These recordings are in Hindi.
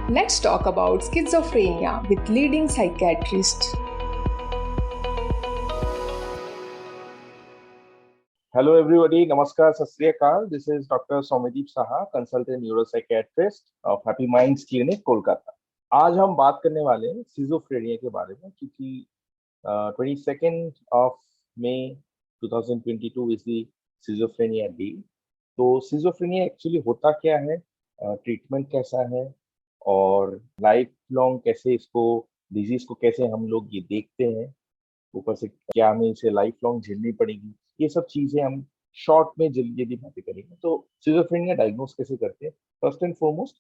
Let's talk about schizophrenia with leading psychiatrist. Hello everybody, Namaskar, Sat Sri Akal. This is Dr. Soumyadeep Saha, consultant neuropsychiatrist of Happy Minds Clinic, Kolkata. आज हम बात करने वाले हैं सिजोफ्रेनिया के बारे में, क्योंकि 22nd of May 2022 is the Schizophrenia Day। तो सिजोफ्रेनिया एक्चुअली होता क्या है, ट्रीटमेंट कैसा है और लाइफ लॉन्ग कैसे इसको डिजीज को कैसे हम लोग ये देखते हैं, ऊपर से क्या हमें इसे लाइफ लॉन्ग झेलनी पड़ेगी, ये सब चीजें हम शॉर्ट में जल्दी जल्दी बातें करेंगे। तो सिजोफ्रेनिया डायग्नोस कैसे करते हैं? First and foremost,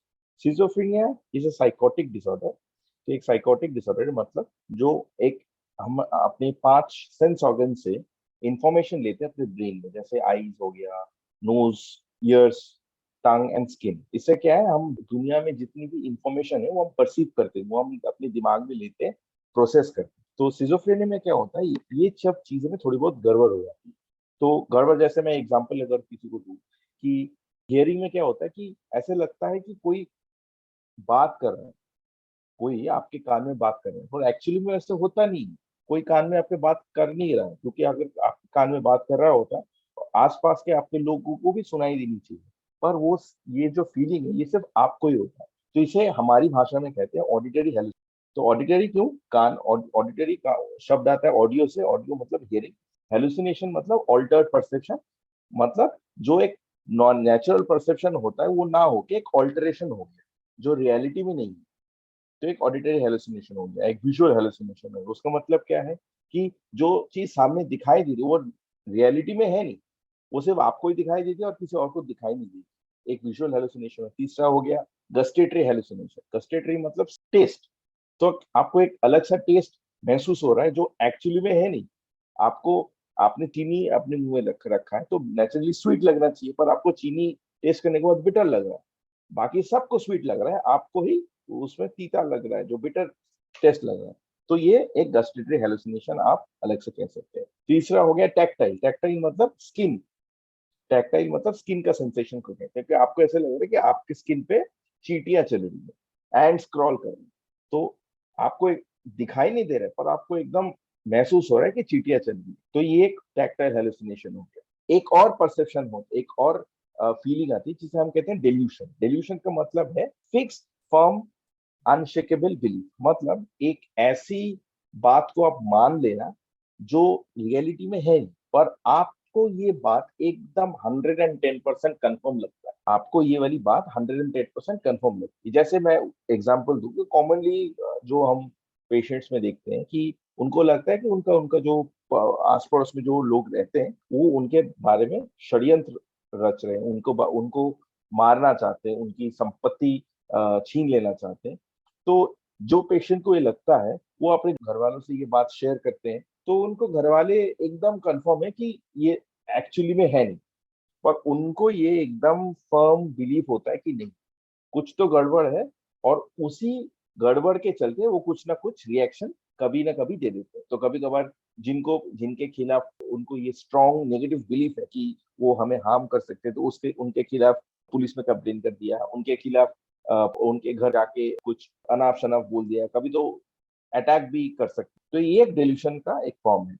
schizophrenia is a psychotic disorder. तो एक साइकोटिक डिसऑर्डर मतलब जो एक हम अपने 5 सेंस ऑर्गन से इंफॉर्मेशन लेते हैं अपने ब्रेन में, जैसे आईज हो गया, nose, ears, tongue and skin. इससे क्या है, हम दुनिया में जितनी भी इंफॉर्मेशन है वो हम परसीव करते हैं, वो हम अपने दिमाग में लेते हैं, प्रोसेस करते हैं। तो सिजोफ्रेनिया में क्या होता है, ये सब चीजें में थोड़ी बहुत गड़बड़ हो जाती है। तो गड़बड़ जैसे मैं एग्जांपल अगर किसी को दूं कि हियरिंग में क्या होता है कि ऐसे लगता है कि कोई बात कर रहा है, कोई आपके कान में बात कर रहा है, और एक्चुअली में ऐसे होता नहीं है। कोई कान में आपके बात कर नहीं रहा है, क्योंकि अगर आपके कान में बात कर रहा होता तो आसपास के आपके लोगों को भी सुनाई देनी चाहिए, पर वो ये जो फीलिंग है ये सिर्फ आपको ही होता है। तो इसे हमारी भाषा में कहते हैं ऑडिटरी हेलुसिनेशन। तो ऑडिटरी क्यों, कान, ऑडिटरी का शब्द आता है ऑडियो से, ऑडियो मतलब हियरिंग, हेलुसिनेशन मतलब ऑल्टर्ड परसेप्शन, मतलब जो एक नॉन नेचुरल परसेप्शन होता है वो ना होके एक ऑल्टरेशन हो गया जो रियलिटी में नहीं है। तो एक ऑडिटरी हेलुसिनेशन हो गया, एक विजुअल हेलुसिनेशन हो गया। उसका मतलब क्या है कि जो चीज सामने दिखाई दे रही है वो रियलिटी में है नहीं, वो सिर्फ आपको ही दिखाई देती है और किसी और को दिखाई नहीं देती। एक विजुअल हेलुसिनेशन है। तीसरा हो गया गस्टेटरी हेलुसिनेशन। गस्टेटरी मतलब टेस्ट। तो आपको एक अलग सा टेस्ट महसूस हो रहा है जो एक्चुअली में है नहीं। आपको, आपने चीनी अपने मुंह में रखा है तो नेचुरली स्वीट लगना चाहिए, पर आपको चीनी टेस्ट करने के बाद बिटर लग रहा है। बाकी सबको स्वीट लग रहा है, आपको ही उसमें तीता लग रहा है, जो बिटर टेस्ट लग रहा है। तो ये एक गस्टेटरी हेलुसिनेशन आप अलग से कह सकते हैं। तीसरा हो गया टैक्टाइल। टैक्टाइल मतलब स्किन। टैक्टाइल मतलब स्किन का सेंसेशन को कहते हैं कि आपको ऐसा लग रहा है कि आपकी स्किन पे चींटियां चल रही है एंड स्क्रॉल कर रही है। तो आपको एक दिखाई नहीं दे रहा है, पर आपको एकदम महसूस हो रहा है कि चींटियां चल रही है। तो ये एक टैक्टाइल हेलुसिनेशन हो गया। एक और परसेप्शन हो, एक और फीलिंग आती है जिसे हम कहते हैं डेल्यूशन। डेल्यूशन का मतलब है फिक्स, फर्म, अनशेकेबल बिलीफ। मतलब एक ऐसी बात को आप मान लेना जो रियलिटी में है, पर आपको ये बात एकदम 110% कंफर्म लगता है। आपको ये वाली बात 110% कंफर्म लगती है। जैसे मैं एग्जांपल दूं, कॉमनली जो हम पेशेंट्स में देखते हैं कि उनको लगता है कि उनका उनका जो आस पड़ोस में जो लोग रहते हैं वो उनके बारे में षड्यंत्र रच रहे हैं, उनको मारना चाहते हैं, उनकी संपत्ति छीन लेना चाहते हैं। तो जो पेशेंट को ये लगता है वो अपने घर वालों से ये बात शेयर करते हैं, तो उनको घर वाले एकदम कंफर्म है कि ये एक्चुअली में है नहीं, पर उनको ये एकदम फर्म बिलीफ होता है कि नहीं, कुछ तो गड़बड़ है। और उसी गड़बड़ के चलते वो कुछ ना कुछ रिएक्शन कभी ना कभी दे देते हैं। तो कभी कभार जिनके खिलाफ उनको ये स्ट्रॉन्ग नेगेटिव बिलीफ है कि वो हमें हार्म कर सकते हैं, तो उसके उनके खिलाफ पुलिस में कंप्लेन कर दिया, उनके खिलाफ उनके घर जाके कुछ अनाप शनाप बोल दिया, कभी तो अटैक भी कर सकते। तो ये एक डेल्यूशन का एक फॉर्म है।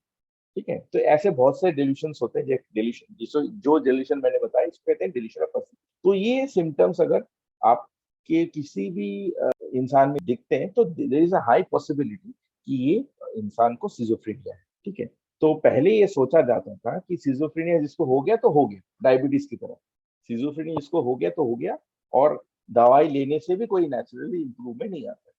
ठीक है, तो ऐसे बहुत से डेल्यूशंस होते हैं। डेल्यूशन जिसको जो डेल्यूशन मैंने बताया इसको कहते हैं डेल्यूशन ऑफ पर्सन। तो ये सिम्टम्स अगर आपके किसी भी इंसान में दिखते हैं तो there is a high possibility कि ये इंसान को सिजोफ्रेनिया है। ठीक है, तो पहले ये सोचा जाता था कि सिजोफ्रेनिया जिसको हो गया तो हो गया, डायबिटीज की तरह। सिजोफ्रेनिया जिसको हो गया तो हो गया, और दवाई लेने से भी कोई नेचुरली इंप्रूवमेंट नहीं आता।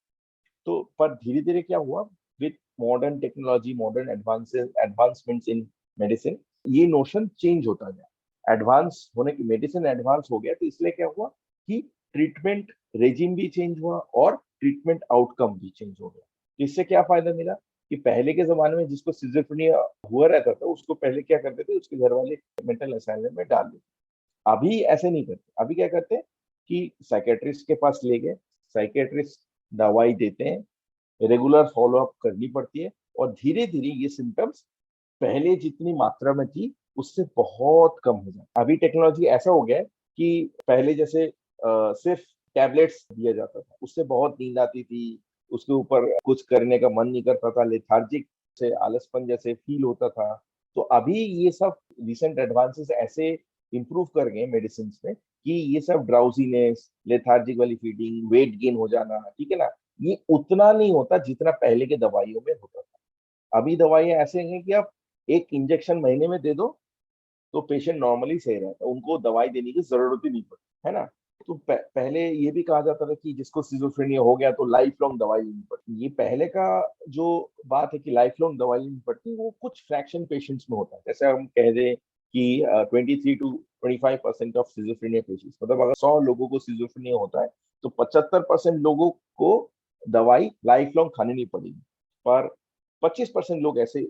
तो पर धीरे धीरे क्या हुआ, with modern technology, modern advancements in medicine, ये नोशन चेंज होता गया। एडवांस होने की मेडिसिन एडवांस हो गया, तो इसलिए क्या हुआ कि ट्रीटमेंट रेजिम भी चेंज हुआ और ट्रीटमेंट आउटकम भी चेंज हो गया। तो इससे क्या फायदा मिला कि पहले के जमाने में जिसको सिजोफ्रेनिया हुआ रहता था उसको पहले क्या करते थे, उसके घर वाले मेंटल असाइलम में डाल देते। अभी ऐसे नहीं करते। अभी क्या करते हैं कि साइकेट्रिस्ट के पास ले गए, साइकेट्रिस्ट दवाई देते हैं, रेगुलर फॉलोअप करनी पड़ती है, और धीरे धीरे ये सिम्टम्स पहले जितनी मात्रा में थी उससे बहुत कम हो जाए। अभी टेक्नोलॉजी ऐसा हो गया है कि पहले जैसे सिर्फ टैबलेट्स दिया जाता था, उससे बहुत नींद आती थी, उसके ऊपर कुछ करने का मन नहीं करता था, लेथार्जिक से आलसपन जैसे फील होता था। तो अभी ये सब रिसेंट एडवांसेस ऐसे इम्प्रूव कर गए मेडिसिन में कि ये सब ड्राउजीनेस, लेथार्जिक वाली फीलिंग, वेट गेन हो जाना, ठीक है ना, ये उतना नहीं होता जितना पहले के दवाइयों में होता था। अभी दवाइयां ऐसे हैं कि आप एक इंजेक्शन महीने में दे दो तो पेशेंट नॉर्मली सही रहता है, उनको दवाई देने की जरूरत ही नहीं पड़ती, है ना। तो पहले ये भी कहा जाता था कि जिसको सिजोफ्रेनिया हो गया तो लाइफ लॉन्ग दवाई लेनी पड़ती। ये पहले का जो बात है कि लाइफ लॉन्ग दवाई लेनी पड़ती, वो कुछ फ्रैक्शन पेशेंट्स में होता है। जैसे हम कह दें कि 23 to 25% ऑफ सिजोफ्रेनिया पेशेंट्स, मतलब अगर 100 लोगों को सिजोफ्रेनिया होता है तो 75% लोगों को दवाई लाइफ लॉन्ग खानी नहीं पड़ेगी। पर 25% लोग ऐसे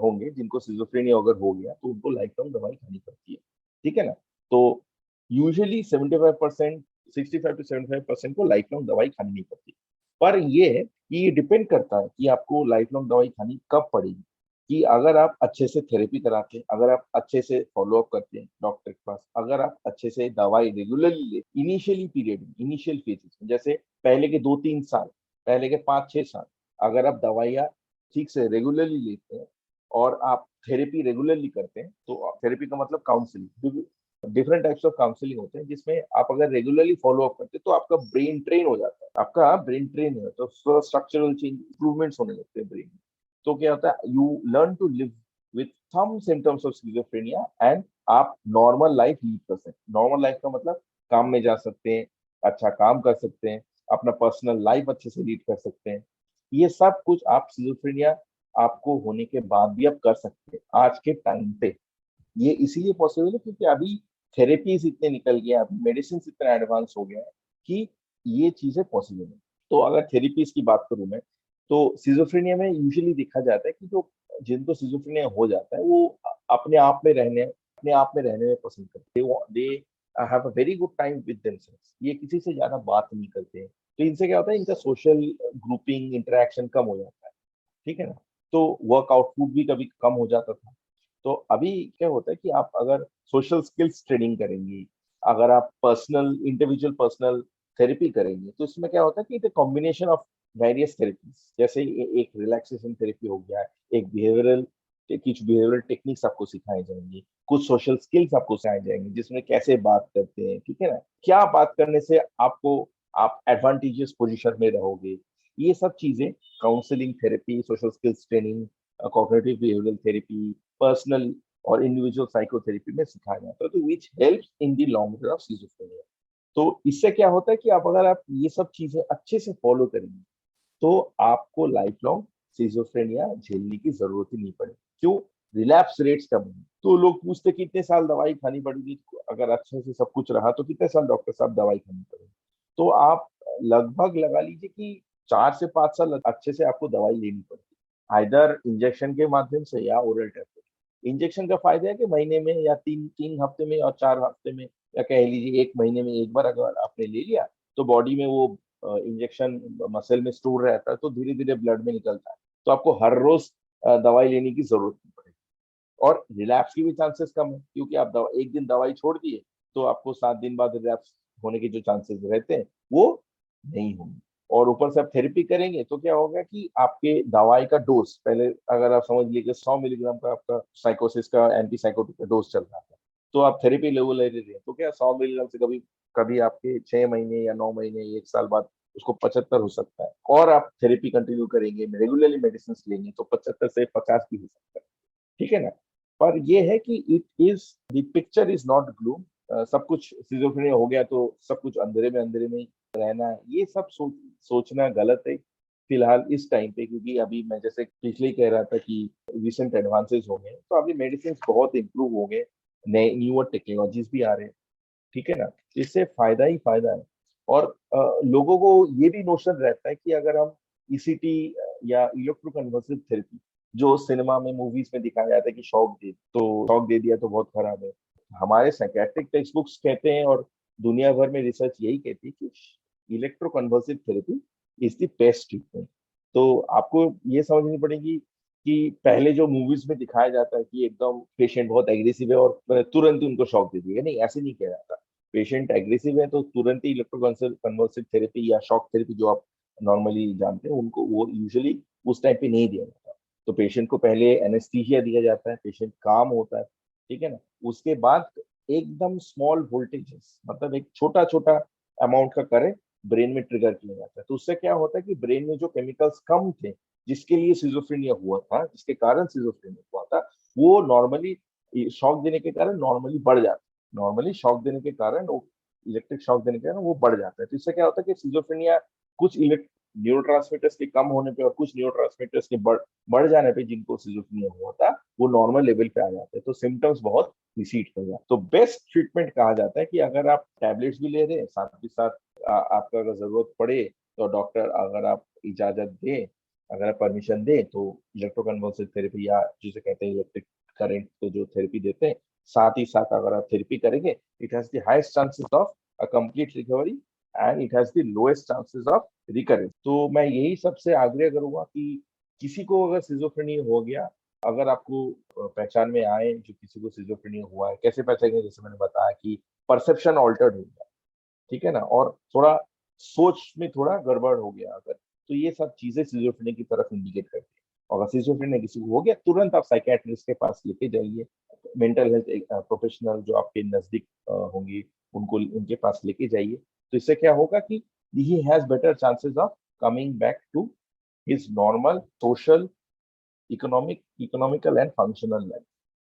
होंगे जिनको सिजोफ्रेनिया अगर हो गया तो उनको लाइफ लॉन्ग दवाई खानी पड़ती है, ठीक है ना। तो यूजुअली 75%, 65 to 75% को लाइफ लॉन्ग दवाई खानी नहीं पड़ती। पर ये है कि ये डिपेंड करता है कि आपको लाइफ लॉन्ग दवाई खानी कब पड़ेगी। कि अगर आप अच्छे से थेरेपी कराते हैं, अगर आप अच्छे से फॉलो अप करते हैं डॉक्टर के पास, अगर आप अच्छे से दवाई रेगुलरली ले इनिशियली पीरियड, इनिशियल फेजेस में, जैसे पहले के 2-3 साल, पहले के 5-6 साल, अगर आप दवाइयाँ ठीक से रेगुलरली लेते हैं और आप थेरेपी रेगुलरली करते हैं, तो थेरेपी का मतलब counselling, different types of counselling होते हैं जिसमें आप अगर रेगुलरली फॉलो अप करते हैं तो आपका ब्रेन ट्रेन हो जाता है, आपका ब्रेन ट्रेन है तो स्ट्रक्चरल चेंज, इंप्रूवमेंट्स होने लगते हैं ब्रेन में। तो क्या होता है, you learn to live with some symptoms of schizophrenia and आप नॉर्मल लाइफ लीड कर सकते हैं। नॉर्मल लाइफ का मतलब काम में जा सकते हैं, अच्छा काम कर सकते हैं, अपना पर्सनल लाइफ अच्छे से लीड कर सकते हैं। ये सब कुछ आप सिजोफ्रेनिया आपको होने के बाद भी आप कर सकते हैं आज के टाइम पे। ये इसीलिए पॉसिबल है क्योंकि अभी थेरेपीज इतने निकल गए, अभी मेडिसिन इतना एडवांस हो गया है कि ये चीजें पॉसिबल है। तो अगर थेरेपीज की बात करूं मैं, तो सिजोफ्रेनिया में यूजुअली देखा जाता है कि जो जिनको सिजोफ्रेनिया हो जाता है वो अपने आप में रहने में पसंद करते हैं, they have a very good time with themselves, ये किसी से ज्यादा बात नहीं करते हैं। तो इनसे क्या होता है, इनका सोशल ग्रुपिंग इंटरेक्शन कम हो जाता है, ठीक है ना। तो वर्क आउटपुट भी कभी कम हो जाता था। तो अभी क्या होता है कि आप अगर सोशल स्किल्स ट्रेनिंग करेंगे, अगर आप पर्सनल इंडिविजुअल पर्सनल थेरेपी करेंगे, तो इसमें क्या होता है कि it combination of various therapies, जैसे एक रिलैक्सेशन थेरेपी हो गया, एक कुछ बिहेवियरल टेक्निक्स आपको सिखाए जाएंगे, कुछ सोशल स्किल्स आपको सिखाए जाएंगे जिसमें कैसे बात करते हैं, ठीक है ना, क्या बात करने से आपको आप एडवांटेजियस पोजीशन में रहोगे। ये सब चीजें counselling therapy, social skills training, cognitive behavioural therapy, personal और इंडिविजुअल साइकोथेरेपी में सिखाया जाता है, तो which helps in the long run of schizophrenia. तो इससे क्या होता है कि आप अगर आप ये सब चीजें अच्छे से फॉलो करेंगे तो आपको लाइफ लॉन्ग सिजोफ्रेनिया झेलने की जरूरत ही नहीं पड़ेगी। क्यों? रिलैप्स रेट्स कम है। तो लोग पूछते कितने साल दवाई खानी पड़ेगी, अगर अच्छे से सब कुछ रहा तो कितने साल डॉक्टर साहब दवाई खानी पड़ेगी। तो आप लगभग लगा लीजिए कि 4 से 5 साल अच्छे से आपको दवाई लेनी पड़ेगी, आइदर इंजेक्शन के माध्यम से या ओरल टेब्लेट। इंजेक्शन का फायदा है कि महीने में या 3 हफ्ते में और 4 हफ्ते में, या कह लीजिए 1 महीने में एक बार अगर आपने ले लिया तो बॉडी में वो इंजेक्शन मसल में स्टोर रहता है तो धीरे धीरे ब्लड में निकलता है, तो आपको हर रोज दवाई लेने की जरूरत नहीं पड़ेगी। और रिलैप्स की भी चांसेस कम है क्योंकि आप एक दिन दवाई छोड़ दिए तो आपको 7 दिन बाद रिलैप्स होने के जो चांसेस रहते हैं वो नहीं होंगे। और ऊपर से आप थेरेपी करेंगे तो क्या होगा कि आपके दवाई का डोज, पहले अगर आप समझ लीजिए 100 मिलीग्राम का आपका साइकोसिस का एंटी साइकोटिक का डोज चल रहा था, तो आप थेरेपी लेवल ले रहे हैं तो क्या 100 मिलीग्राम से कभी कभी आपके 6 महीने या 9 महीने 1 साल बाद उसको 75 हो सकता है। और आप थेरेपी कंटिन्यू करेंगे, रेगुलरली मेडिसिन लेंगे तो 75 से 50 भी हो सकता है, ठीक है ना। पर ये है कि it is the picture is not gloom. सब कुछ सिजोफ्रेनिया हो गया तो सब कुछ अंधेरे में रहना है, ये सब सोचना गलत है फिलहाल इस टाइम पे। क्योंकि अभी मैं जैसे पिछले ही कह रहा था कि रिसेंट एडवांसेस हो गए तो अभी मेडिसिन बहुत इंप्रूव हो गए, नए न्यूअर टेक्नोलॉजीज भी आ रहे हैं, ठीक है ना। इससे फायदा ही फायदा है। और लोगों को ये भी नोशन रहता है कि अगर हम ईसीटी या इलेक्ट्रोकन्वर्सिव थेरेपी, जो सिनेमा में मूवीज में दिखाया जाता है कि शॉक दे दिया तो बहुत खराब है, हमारे साइकेट्रिक टेक्स्ट बुक्स कहते हैं और दुनिया भर में रिसर्च यही कहती है कि electroconvulsive therapy is the best treatment. तो आपको ये समझनी पड़ेगी कि पहले जो मूवीज में दिखाया जाता है कि एकदम पेशेंट बहुत एग्रेसिव है और तुरंत ही उनको शॉक दे दिया, नहीं, ऐसे नहीं किया जाता। पेशेंट एग्रेसिव है तो तुरंत ही इलेक्ट्रोकन्वल्सिव थेरेपी या शॉक थेरेपी जो आप नॉर्मली जानते हैं उनको वो यूजुअली उस टाइम पे नहीं दिया जाता। तो पेशेंट को पहले एनेस्थीसिया दिया जाता है, पेशेंट काम होता है, ठीक है ना। उसके बाद एकदम स्मॉल वोल्टेजेस, मतलब एक छोटा छोटा अमाउंट का करंट ब्रेन में ट्रिगर किया जाता है। तो उससे क्या होता है कि ब्रेन में जो केमिकल्स कम थे जिसके लिए सिजोफ्रेनिया हुआ था, जिसके कारण सिजोफ्रेनिया हुआ था, वो नॉर्मली शॉक देने के कारण नॉर्मली बढ़ जाता है। नॉर्मली शॉक देने के कारण वो इलेक्ट्रिक शॉक देने के कारण वो बढ़ जाता है। तो इससे क्या होता है कि सिजोफ्रेनिया कुछ न्यूरोट्रांसमीटर्स के कम होने पे और कुछ न्यूरोट्रांसमीटर्स के बढ़ जाने पे जिनको सिजोफ्रेनिया हुआ था वो नॉर्मल लेवल पे आ जाते हैं, तो सिम्टम्स बहुत रिसीड कर जाते हैं। तो बेस्ट ट्रीटमेंट कहा जाता है कि अगर आप टैबलेट्स भी ले रहे हैं साथ ही साथ आपका अगर जरूरत पड़े तो डॉक्टर अगर आप इजाजत दे, अगर आप परमिशन दे तो इलेक्ट्रोकन्वल्सिव थेरेपी या जिसे कहते हैं इलेक्ट्रिक करंट तो जो थेरेपी देते हैं, साथ ही साथ अगर आप थेरेपी करेंगे it has the highest chances of a complete recovery and it has the lowest chances of recurrence. तो मैं यही सबसे आग्रह करूंगा कि किसी को अगर सिजोफ्रेनिया हो गया, अगर आपको पहचान में आए जो किसी को सिजोफ्रेनिया हुआ है, कैसे पहचानेंगे, जैसे मैंने बताया कि परसेप्शन ऑल्टर्ड हो गया, ठीक है ना, और थोड़ा सोच में थोड़ा गड़बड़ हो गया अगर, तो ये सब चीजें सिजोफ्रेनिया की तरफ इंडिकेट करती है। और अगर सिजोफ्रेनिया किसी को हो गया तुरंत आप साइकेट्रिस्ट के पास लेके जाइए, मेंटल हेल्थ प्रोफेशनल जो आपके नजदीक होंगे उनको उनके पास लेके जाइए। तो इससे क्या होगा कि he has better chances of coming back to his normal social economical and functional life,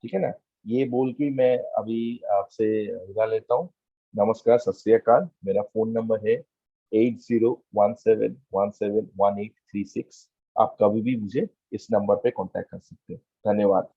ठीक है ना। ये बोल के मैं अभी आपसे विदा लेता हूँ। नमस्कार, सत श्री अकाल। मेरा फोन नंबर है 8017171836। आप कभी भी मुझे इस नंबर पे कांटेक्ट कर सकते हैं। धन्यवाद।